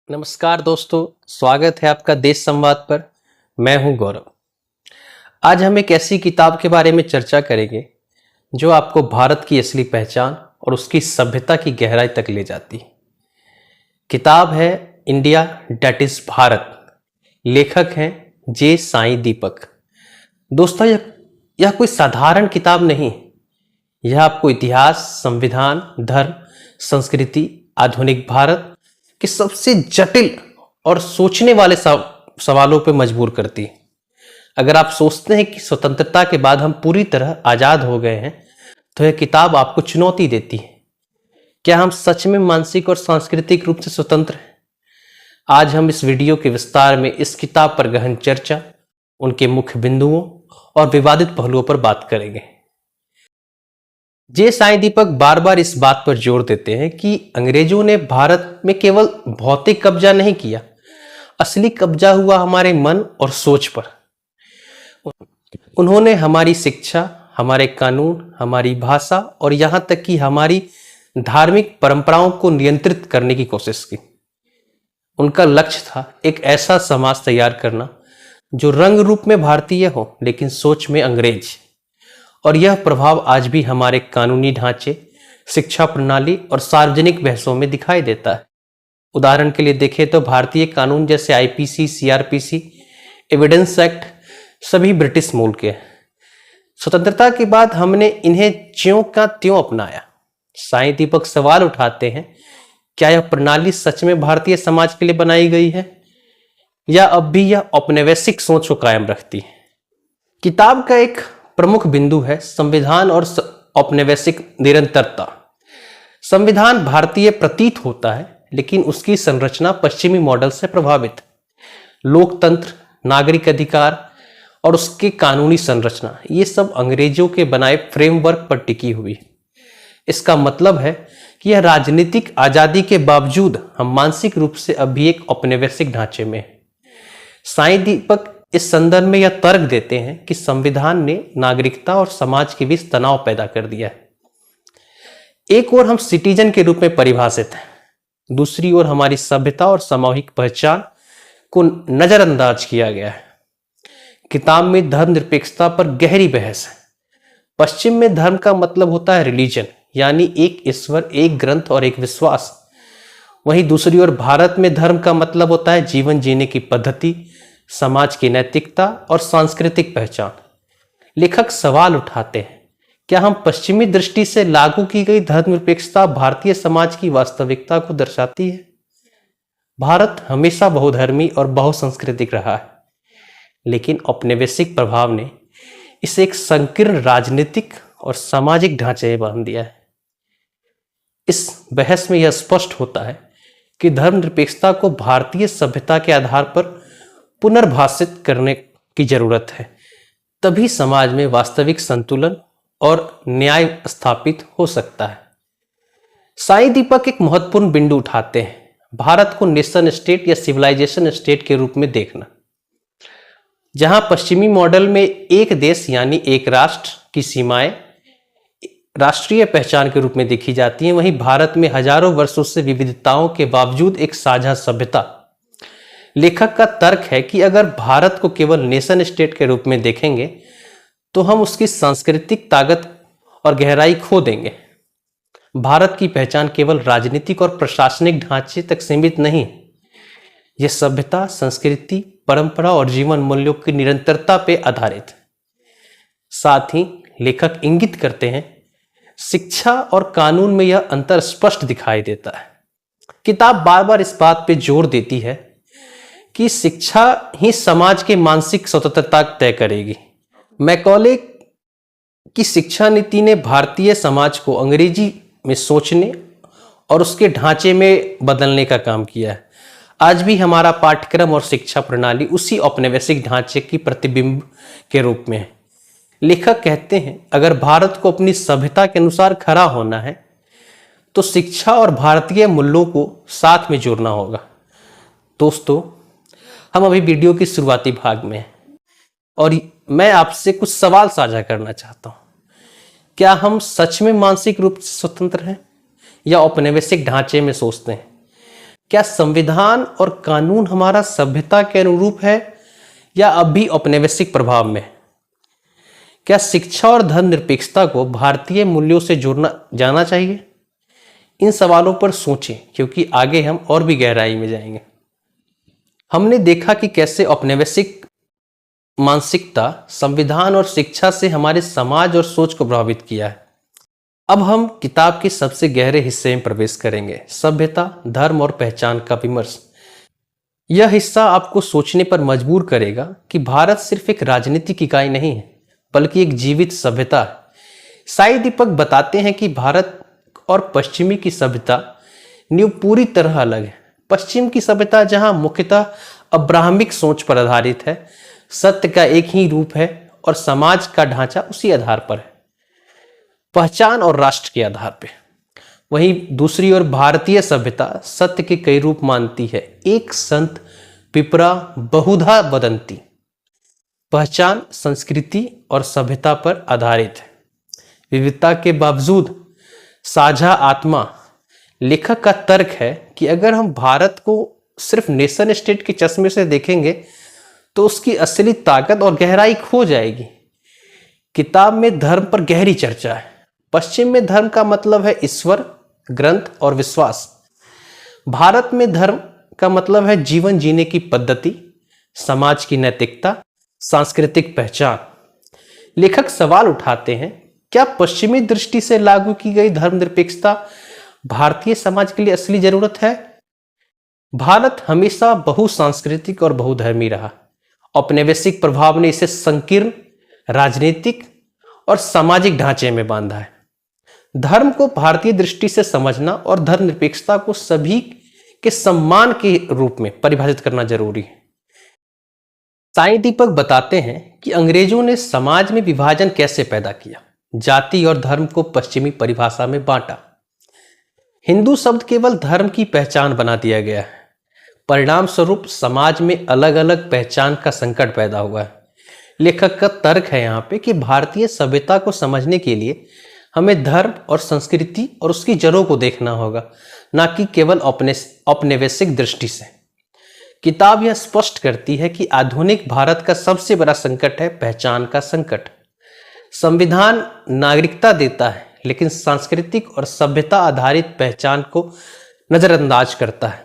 नमस्कार दोस्तों, स्वागत है आपका देश संवाद पर। मैं हूं गौरव। आज हम एक ऐसी किताब के बारे में चर्चा करेंगे जो आपको भारत की असली पहचान और उसकी सभ्यता की गहराई तक ले जाती है। किताब है इंडिया डेट इज भारत। लेखक हैं जे साईं दीपक। दोस्तों, यह कोई साधारण किताब नहीं। यह आपको इतिहास, संविधान, धर्म, संस्कृति, आधुनिक भारत कि सबसे जटिल और सोचने वाले सवालों पर मजबूर करती है। अगर आप सोचते हैं कि स्वतंत्रता के बाद हम पूरी तरह आजाद हो गए हैं, तो यह किताब आपको चुनौती देती है। क्या हम सच में मानसिक और सांस्कृतिक रूप से स्वतंत्र हैं? आज हम इस वीडियो के विस्तार में इस किताब पर गहन चर्चा, उनके मुख्य बिंदुओं और विवादित पहलुओं पर बात करेंगे। जे साईं दीपक बार बार इस बात पर जोर देते हैं कि अंग्रेजों ने भारत में केवल भौतिक कब्जा नहीं किया, असली कब्जा हुआ हमारे मन और सोच पर। उन्होंने हमारी शिक्षा, हमारे कानून, हमारी भाषा और यहां तक कि हमारी धार्मिक परंपराओं को नियंत्रित करने की कोशिश की। उनका लक्ष्य था एक ऐसा समाज तैयार करना जो रंग रूप में भारतीय हो लेकिन सोच में अंग्रेज। और यह प्रभाव आज भी हमारे कानूनी ढांचे, शिक्षा प्रणाली और सार्वजनिक बहसों में दिखाई देता है। उदाहरण के लिए देखें तो भारतीय कानून जैसे आईपीसी, सीआरपीसी, एविडेंस एक्ट सभी ब्रिटिश मूल के हैं। स्वतंत्रता के बाद हमने इन्हें ज्यों का त्यों अपनाया। साईं दीपक सवाल उठाते हैं, क्या यह प्रणाली सच में भारतीय समाज के लिए बनाई गई है या अब भी यह औपनिवेशिक सोच को कायम रखती है? किताब का एक प्रमुख बिंदु है संविधान और औपनिवेशिक निरंतरता। संविधान भारतीय प्रतीत होता है, लेकिन उसकी संरचना पश्चिमी मॉडल से प्रभावित है। लोकतंत्र, नागरिक अधिकार और उसकी कानूनी संरचना, ये सब अंग्रेजों के बनाए फ्रेमवर्क पर टिकी हुई है। इसका मतलब है कि यह राजनीतिक आजादी के बावजूद हम मानसिक रूप से अभी एक औपनिवेशिक ढांचे में हैं। साईं दीपक इस संदर्भ में यह तर्क देते हैं कि संविधान ने नागरिकता और समाज के बीच तनाव पैदा कर दिया है। एक ओर हम सिटीजन के रूप में परिभाषित हैं, दूसरी ओर हमारी सभ्यता और सामूहिक पहचान को नजरअंदाज किया गया है। किताब में धर्मनिरपेक्षता पर गहरी बहस है। पश्चिम में धर्म का मतलब होता है रिलीजन, यानी एक ईश्वर, एक ग्रंथ और एक विश्वास। वहीं दूसरी ओर भारत में धर्म का मतलब होता है जीवन जीने की पद्धति, समाज की नैतिकता और सांस्कृतिक पहचान। लेखक सवाल उठाते हैं, क्या हम पश्चिमी दृष्टि से लागू की गई धर्मनिरपेक्षता भारतीय समाज की वास्तविकता को दर्शाती है? भारत हमेशा बहुधर्मी और बहुसंस्कृतिक रहा है, लेकिन औपनिवेशिक प्रभाव ने इसे एक संकीर्ण राजनीतिक और सामाजिक ढांचे में बांध दिया है। इस बहस में यह स्पष्ट होता है कि धर्मनिरपेक्षता को भारतीय सभ्यता के आधार पर पुनर्भाषित करने की जरूरत है, तभी समाज में वास्तविक संतुलन और न्याय स्थापित हो सकता है। साईं दीपक एक महत्वपूर्ण बिंदु उठाते हैं, भारत को नेशन स्टेट या सिविलाइजेशन स्टेट के रूप में देखना। जहां पश्चिमी मॉडल में एक देश यानी एक राष्ट्र की सीमाएं राष्ट्रीय पहचान के रूप में देखी जाती हैं, वहीं भारत में हजारों वर्षों से विविधताओं के बावजूद एक साझा सभ्यता। लेखक का तर्क है कि अगर भारत को केवल नेशन स्टेट के रूप में देखेंगे तो हम उसकी सांस्कृतिक ताकत और गहराई खो देंगे। भारत की पहचान केवल राजनीतिक और प्रशासनिक ढांचे तक सीमित नहीं, यह सभ्यता, संस्कृति, परंपरा और जीवन मूल्यों की निरंतरता पर आधारित है। साथ ही लेखक इंगित करते हैं, शिक्षा और कानून में यह अंतर स्पष्ट दिखाई देता है। किताब बार बार इस बात पर जोर देती है कि शिक्षा ही समाज के मानसिक स्वतंत्रता तय करेगी। मैकॉले की शिक्षा नीति ने भारतीय समाज को अंग्रेजी में सोचने और उसके ढांचे में बदलने का काम किया है। आज भी हमारा पाठ्यक्रम और शिक्षा प्रणाली उसी औपनिवेशिक ढांचे की प्रतिबिंब के रूप में है। लेखक कहते हैं, अगर भारत को अपनी सभ्यता के अनुसार खड़ा होना है तो शिक्षा और भारतीय मूल्यों को साथ में जोड़ना होगा। दोस्तों, हम अभी वीडियो की शुरुआती भाग में हैं और मैं आपसे कुछ सवाल साझा करना चाहता हूं। क्या हम सच में मानसिक रूप से स्वतंत्र हैं या औपनिवेशिक ढांचे में सोचते हैं? क्या संविधान और कानून हमारा सभ्यता के अनुरूप है या अब भी औपनिवेशिक प्रभाव में? क्या शिक्षा और धर्मनिरपेक्षता को भारतीय मूल्यों से जोड़ना जाना चाहिए? इन सवालों पर सोचें, क्योंकि आगे हम और भी गहराई में जाएंगे। हमने देखा कि कैसे औपनिवेशिक मानसिकता संविधान और शिक्षा से हमारे समाज और सोच को प्रभावित किया है। अब हम किताब के सबसे गहरे हिस्से में प्रवेश करेंगे, सभ्यता, धर्म और पहचान का विमर्श। यह हिस्सा आपको सोचने पर मजबूर करेगा कि भारत सिर्फ एक राजनीतिक इकाई नहीं है, बल्कि एक जीवित सभ्यता है। साई दीपक बताते हैं कि भारत और पश्चिमी की सभ्यता नींव पूरी तरह अलग है। पश्चिम की सभ्यता, जहां मुख्यतः अब्राहमिक सोच पर आधारित है, सत्य का एक ही रूप है और समाज का ढांचा उसी आधार पर है, पहचान और राष्ट्र के आधार पर। वहीं दूसरी ओर भारतीय सभ्यता सत्य के कई रूप मानती है। एक संत पिपरा बहुधा वदंती। पहचान संस्कृति और सभ्यता पर आधारित है, विविधता के बावजूद साझा आत्मा। लेखक का तर्क है कि अगर हम भारत को सिर्फ नेशन स्टेट के चश्मे से देखेंगे तो उसकी असली ताकत और गहराई खो जाएगी। किताब में धर्म पर गहरी चर्चा है। पश्चिम में धर्म का मतलब है ईश्वर, ग्रंथ और विश्वास। भारत में धर्म का मतलब है जीवन जीने की पद्धति, समाज की नैतिकता, सांस्कृतिक पहचान। लेखक सवाल उठाते हैं, क्या पश्चिमी दृष्टि से लागू की गई धर्मनिरपेक्षता भारतीय समाज के लिए असली जरूरत है? भारत हमेशा बहुसांस्कृतिक और बहुधर्मी रहा। औपनिवेशिक प्रभाव ने इसे संकीर्ण राजनीतिक और सामाजिक ढांचे में बांधा है। धर्म को भारतीय दृष्टि से समझना और धर्मनिरपेक्षता को सभी के सम्मान के रूप में परिभाषित करना जरूरी है। साई दीपक बताते हैं कि अंग्रेजों ने समाज में विभाजन कैसे पैदा किया। जाति और धर्म को पश्चिमी परिभाषा में बांटा। हिंदू शब्द केवल धर्म की पहचान बना दिया गया है। परिणाम स्वरूप समाज में अलग अलग पहचान का संकट पैदा हुआ है। लेखक का तर्क है यहाँ पे कि भारतीय सभ्यता को समझने के लिए हमें धर्म और संस्कृति और उसकी जड़ों को देखना होगा, ना कि केवल औपनिवेशिक दृष्टि से। किताब यह स्पष्ट करती है कि आधुनिक भारत का सबसे बड़ा संकट है पहचान का संकट। संविधान नागरिकता देता है, लेकिन सांस्कृतिक और सभ्यता आधारित पहचान को नजरअंदाज करता है।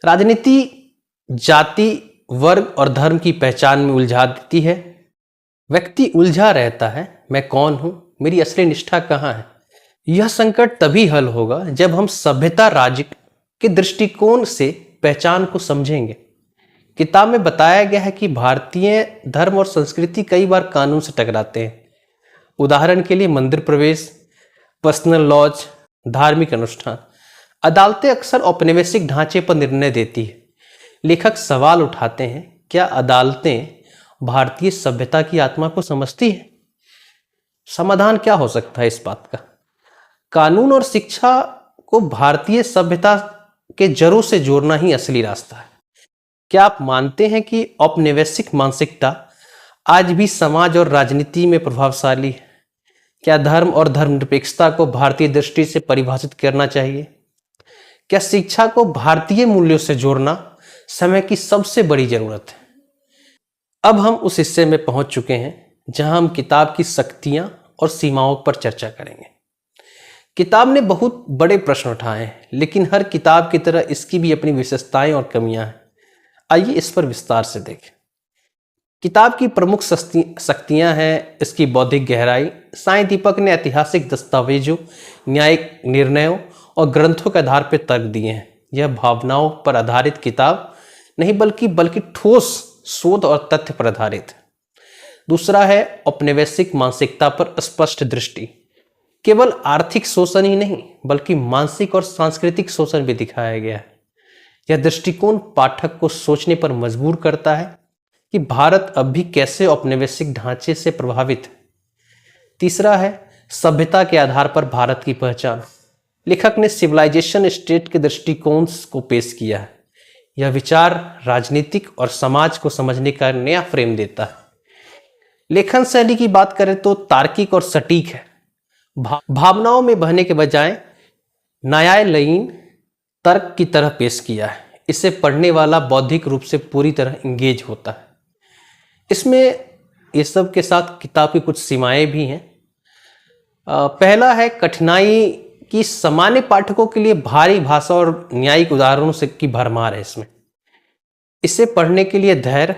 राजनीति जाति, वर्ग और धर्म की पहचान में उलझा देती है। व्यक्ति उलझा रहता है, मैं कौन हूं, मेरी असली निष्ठा कहां है। यह संकट तभी हल होगा जब हम सभ्यता राज्य के दृष्टिकोण से पहचान को समझेंगे। किताब में बताया गया है कि भारतीय धर्म और संस्कृति कई बार कानून से टकराते हैं। उदाहरण के लिए मंदिर प्रवेश, पर्सनल लॉज, धार्मिक अनुष्ठान। अदालतें अक्सर औपनिवेशिक ढांचे पर निर्णय देती है। लेखक सवाल उठाते हैं, क्या अदालतें भारतीय सभ्यता की आत्मा को समझती है? समाधान क्या हो सकता है इस बात का? कानून और शिक्षा को भारतीय सभ्यता के जड़ों से जोड़ना ही असली रास्ता है। क्या आप मानते हैं कि औपनिवेशिक मानसिकता आज भी समाज और राजनीति में प्रभावशाली है? क्या धर्म और धर्मनिरपेक्षता को भारतीय दृष्टि से परिभाषित करना चाहिए? क्या शिक्षा को भारतीय मूल्यों से जोड़ना समय की सबसे बड़ी जरूरत है? अब हम उस हिस्से में पहुंच चुके हैं जहां हम किताब की शक्तियां और सीमाओं पर चर्चा करेंगे। किताब ने बहुत बड़े प्रश्न उठाए हैं, लेकिन हर किताब की तरह इसकी भी अपनी विशेषताएं और कमियां हैं। आइए इस पर विस्तार से देखें। किताब की प्रमुख शक्तियां हैं इसकी बौद्धिक गहराई। साई दीपक ने ऐतिहासिक दस्तावेजों, न्यायिक निर्णयों और ग्रंथों के आधार पर तर्क दिए हैं। यह भावनाओं पर आधारित किताब नहीं बल्कि ठोस शोध और तथ्य पर आधारित है। दूसरा है औपनिवेशिक मानसिकता पर स्पष्ट दृष्टि। केवल आर्थिक शोषण ही नहीं बल्कि मानसिक और सांस्कृतिक शोषण भी दिखाया गया है। यह दृष्टिकोण पाठक को सोचने पर मजबूर करता है कि भारत अब भी कैसे औपनिवेशिक ढांचे से प्रभावित है। तीसरा है सभ्यता के आधार पर भारत की पहचान। लेखक ने सिविलाइजेशन स्टेट के दृष्टिकोण को पेश किया है। यह विचार राजनीतिक और समाज को समझने का नया फ्रेम देता है। लेखन शैली की बात करें तो तार्किक और सटीक है। भावनाओं में बहने के बजाय न्यायालयीन तर्क की तरह पेश किया है। इसे पढ़ने वाला बौद्धिक रूप से पूरी तरह इंगेज होता है। इसमें ये सब के साथ किताब की कुछ सीमाएं भी हैं। पहला है कठिनाई कि सामान्य पाठकों के लिए भारी भाषा और न्यायिक उदाहरणों से की भरमार है इसमें। इसे पढ़ने के लिए धैर्य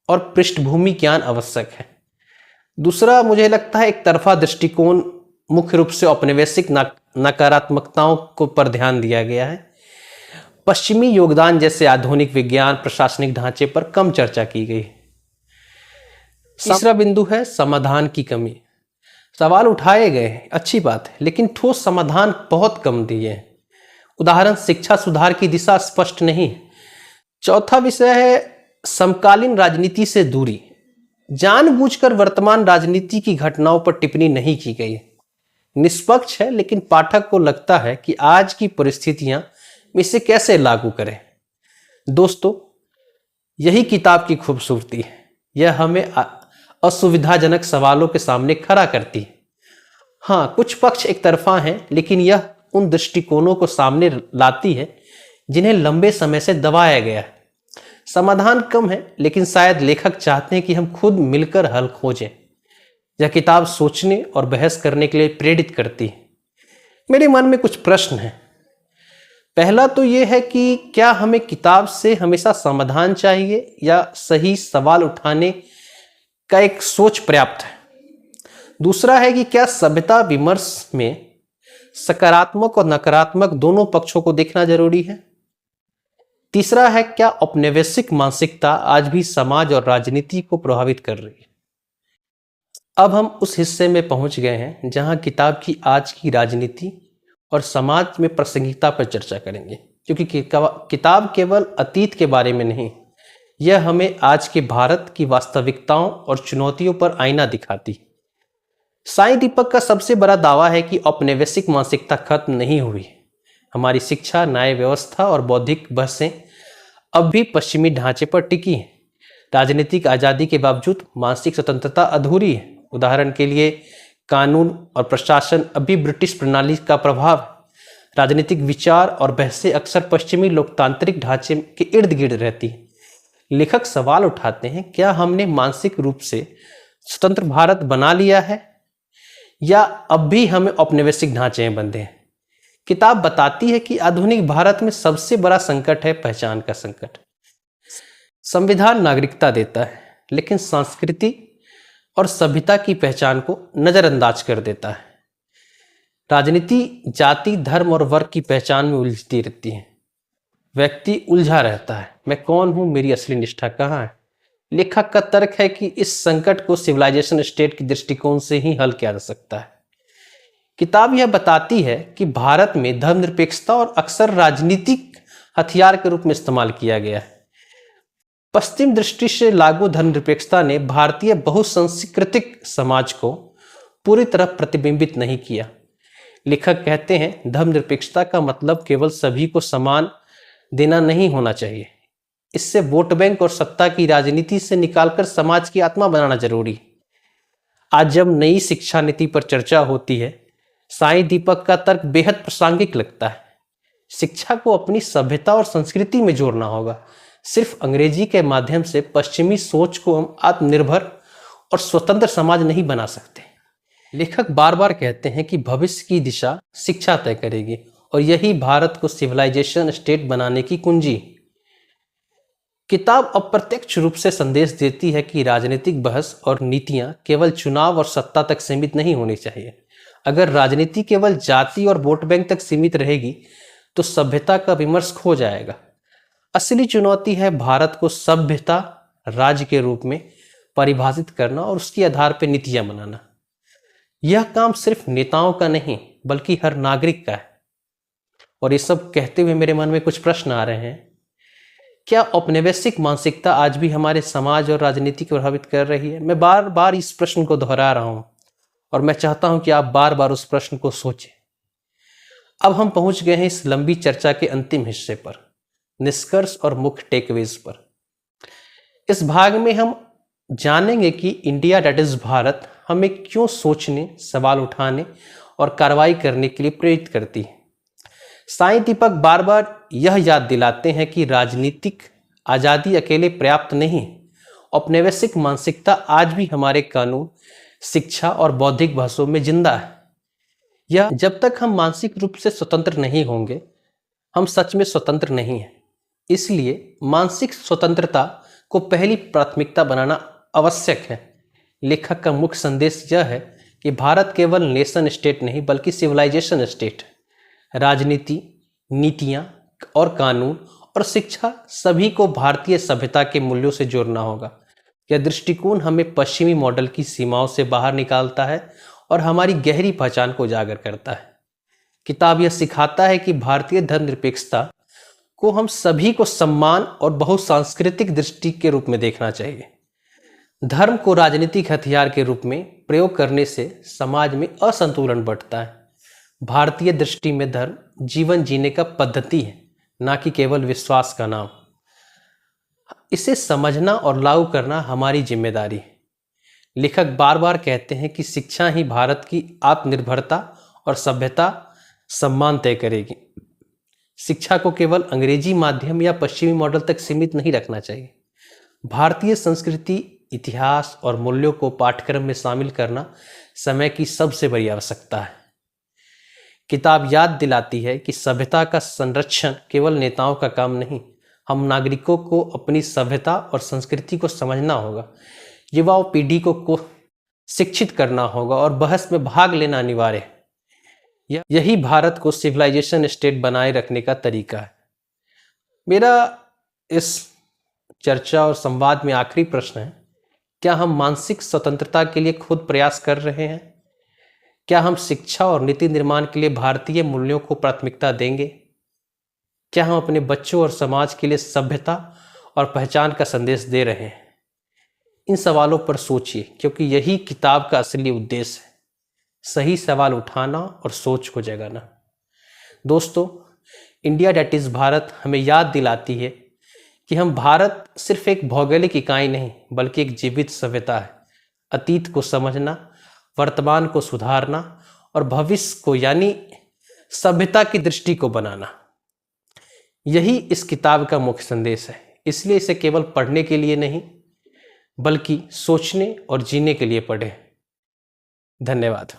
और पृष्ठभूमि ज्ञान आवश्यक है। दूसरा, मुझे लगता है एक तरफा दृष्टिकोण, मुख्य रूप से औपनिवेशिक नकारात्मकताओं को पर ध्यान दिया गया है। पश्चिमी योगदान जैसे आधुनिक विज्ञान, प्रशासनिक ढांचे पर कम चर्चा की गई। तीसरा बिंदु है समाधान की कमी। सवाल उठाए गए, अच्छी बात है, लेकिन ठोस समाधान बहुत कम दिए हैं। उदाहरण, शिक्षा सुधार की दिशा स्पष्ट नहीं। चौथा विषय है समकालीन राजनीति से दूरी। जानबूझकर वर्तमान राजनीति की घटनाओं पर टिप्पणी नहीं की गई। निष्पक्ष है, लेकिन पाठक को लगता है कि आज की परिस्थितियां इसे कैसे लागू करें। दोस्तों, यही किताब की खूबसूरती है। यह हमें असुविधाजनक सवालों के सामने खड़ा करती है। हाँ, कुछ पक्ष एक तरफा हैं, लेकिन यह उन दृष्टिकोणों को सामने लाती है जिन्हें लंबे समय से दबाया गया है। समाधान कम है, लेकिन शायद लेखक चाहते हैं कि हम खुद मिलकर हल खोजें। यह किताब सोचने और बहस करने के लिए प्रेरित करती है। मेरे मन में कुछ प्रश्न हैं। पहला तो यह है कि क्या हमें किताब से हमेशा समाधान चाहिए या सही सवाल उठाने का एक सोच पर्याप्त है। दूसरा है कि क्या सभ्यता विमर्श में सकारात्मक और नकारात्मक दोनों पक्षों को देखना जरूरी है। तीसरा है, क्या औपनिवेशिक मानसिकता आज भी समाज और राजनीति को प्रभावित कर रही है। अब हम उस हिस्से में पहुंच गए हैं जहां किताब की आज की राजनीति और समाज में प्रासंगिकता पर चर्चा करेंगे, क्योंकि किताब केवल अतीत के बारे में नहीं, यह हमें आज के भारत की वास्तविकताओं और चुनौतियों पर आईना दिखाती। साईं दीपक का सबसे बड़ा दावा है कि औपनिवेशिक मानसिकता खत्म नहीं हुई। हमारी शिक्षा, न्याय व्यवस्था और बौद्धिक बहसें अब भी पश्चिमी ढांचे पर टिकी हैं। राजनीतिक आज़ादी के बावजूद मानसिक स्वतंत्रता अधूरी है। उदाहरण के लिए, कानून और प्रशासन अभी ब्रिटिश प्रणाली का प्रभाव है। राजनीतिक विचार और बहसें अक्सर पश्चिमी लोकतांत्रिक ढांचे के इर्द गिर्द रहती हैं। लेखक सवाल उठाते हैं, क्या हमने मानसिक रूप से स्वतंत्र भारत बना लिया है या अब भी हमें औपनिवेशिक ढांचे में बंधे हैं। किताब बताती है कि आधुनिक भारत में सबसे बड़ा संकट है पहचान का संकट। संविधान नागरिकता देता है, लेकिन संस्कृति और सभ्यता की पहचान को नजरअंदाज कर देता है। राजनीति जाति, धर्म और वर्ग की पहचान में उलझती रहती है। व्यक्ति उलझा रहता है, मैं कौन हूं, मेरी असली निष्ठा कहाँ है। लेखक का तर्क है कि इस संकट को सिविलाइजेशन स्टेट के दृष्टिकोण से ही हल किया जा सकता है। किताब यह बताती है कि भारत में धर्मनिरपेक्षता और अक्सर राजनीतिक हथियार के रूप में इस्तेमाल किया गया है। पश्चिम दृष्टि से लागू धर्मनिरपेक्षता ने भारतीय बहुसंस्कृतिक समाज को पूरी तरह प्रतिबिंबित नहीं किया। लेखक कहते हैं, धर्मनिरपेक्षता का मतलब केवल सभी को समान देना नहीं होना चाहिए। इससे वोट बैंक और सत्ता की राजनीति से निकालकर समाज की आत्मा बनाना जरूरी है। आज जब नई शिक्षा नीति पर चर्चा होती है, साईं दीपक का तर्क बेहद प्रासंगिक लगता है। शिक्षा को अपनी सभ्यता और संस्कृति में जोड़ना होगा। सिर्फ अंग्रेजी के माध्यम से पश्चिमी सोच को हम आत्मनिर्भर और स्वतंत्र समाज नहीं बना सकते। लेखक बार बार कहते हैं कि भविष्य की दिशा शिक्षा तय करेगी और यही भारत को सिविलाइजेशन स्टेट बनाने की कुंजी। किताब अप्रत्यक्ष रूप से संदेश देती है कि राजनीतिक बहस और नीतियां केवल चुनाव और सत्ता तक सीमित नहीं होनी चाहिए। अगर राजनीति केवल जाति और वोट बैंक तक सीमित रहेगी तो सभ्यता का विमर्श खो जाएगा। असली चुनौती है भारत को सभ्यता राज्य के रूप में परिभाषित करना और उसके आधार पर नीतियां बनाना। यह काम सिर्फ नेताओं का नहीं बल्कि हर नागरिक का है। और ये सब कहते हुए मेरे मन में कुछ प्रश्न आ रहे हैं। क्या औपनिवेशिक मानसिकता आज भी हमारे समाज और राजनीति को प्रभावित कर रही है? मैं बार बार इस प्रश्न को दोहरा रहा हूं और मैं चाहता हूं कि आप बार बार उस प्रश्न को सोचें। अब हम पहुंच गए हैं इस लंबी चर्चा के अंतिम हिस्से पर, निष्कर्ष और मुख्य टेकअवेज पर। इस भाग में हम जानेंगे कि इंडिया दैट इज भारत हमें क्यों सोचने, सवाल उठाने और कार्रवाई करने के लिए प्रेरित करती है। साईं दीपक बार बार यह याद दिलाते हैं कि राजनीतिक आज़ादी अकेले पर्याप्त नहीं है। औपनिवेशिक मानसिकता आज भी हमारे कानून, शिक्षा और बौद्धिक भाषाओं में जिंदा है। यह जब तक हम मानसिक रूप से स्वतंत्र नहीं होंगे, हम सच में स्वतंत्र नहीं हैं। इसलिए मानसिक स्वतंत्रता को पहली प्राथमिकता बनाना आवश्यक है। लेखक का मुख्य संदेश यह है कि भारत केवल नेशन स्टेट नहीं बल्कि सिविलाइजेशन स्टेट है। राजनीति, नीतियां और कानून और शिक्षा सभी को भारतीय सभ्यता के मूल्यों से जोड़ना होगा। यह दृष्टिकोण हमें पश्चिमी मॉडल की सीमाओं से बाहर निकालता है और हमारी गहरी पहचान को उजागर करता है। किताब यह सिखाता है कि भारतीय धर्मनिरपेक्षता को हम सभी को सम्मान और बहुसांस्कृतिक दृष्टि के रूप में देखना चाहिए। धर्म को राजनीतिक हथियार के रूप में प्रयोग करने से समाज में असंतुलन बढ़ता है। भारतीय दृष्टि में धर्म जीवन जीने का पद्धति है, ना कि केवल विश्वास का नाम। इसे समझना और लागू करना हमारी जिम्मेदारी है। लेखक बार बार कहते हैं कि शिक्षा ही भारत की आत्मनिर्भरता और सभ्यता सम्मान तय करेगी। शिक्षा को केवल अंग्रेजी माध्यम या पश्चिमी मॉडल तक सीमित नहीं रखना चाहिए। भारतीय संस्कृति, इतिहास और मूल्यों को पाठ्यक्रम में शामिल करना समय की सबसे बड़ी आवश्यकता है। किताब याद दिलाती है कि सभ्यता का संरक्षण केवल नेताओं का काम नहीं, हम नागरिकों को अपनी सभ्यता और संस्कृति को समझना होगा। युवाओं पीढ़ी को शिक्षित करना होगा और बहस में भाग लेना अनिवार्य है। यही भारत को सिविलाइजेशन स्टेट बनाए रखने का तरीका है। मेरा इस चर्चा और संवाद में आखिरी प्रश्न है, क्या हम मानसिक स्वतंत्रता के लिए खुद प्रयास कर रहे हैं? क्या हम शिक्षा और नीति निर्माण के लिए भारतीय मूल्यों को प्राथमिकता देंगे? क्या हम अपने बच्चों और समाज के लिए सभ्यता और पहचान का संदेश दे रहे हैं? इन सवालों पर सोचिए, क्योंकि यही किताब का असली उद्देश्य है, सही सवाल उठाना और सोच को जगाना। दोस्तों, इंडिया दैट इज भारत हमें याद दिलाती है कि हम भारत सिर्फ एक भौगोलिक इकाई नहीं बल्कि एक जीवित सभ्यता है। अतीत को समझना, वर्तमान को सुधारना और भविष्य को यानी सभ्यता की दृष्टि को बनाना, यही इस किताब का मुख्य संदेश है। इसलिए इसे केवल पढ़ने के लिए नहीं बल्कि सोचने और जीने के लिए पढ़ें। धन्यवाद।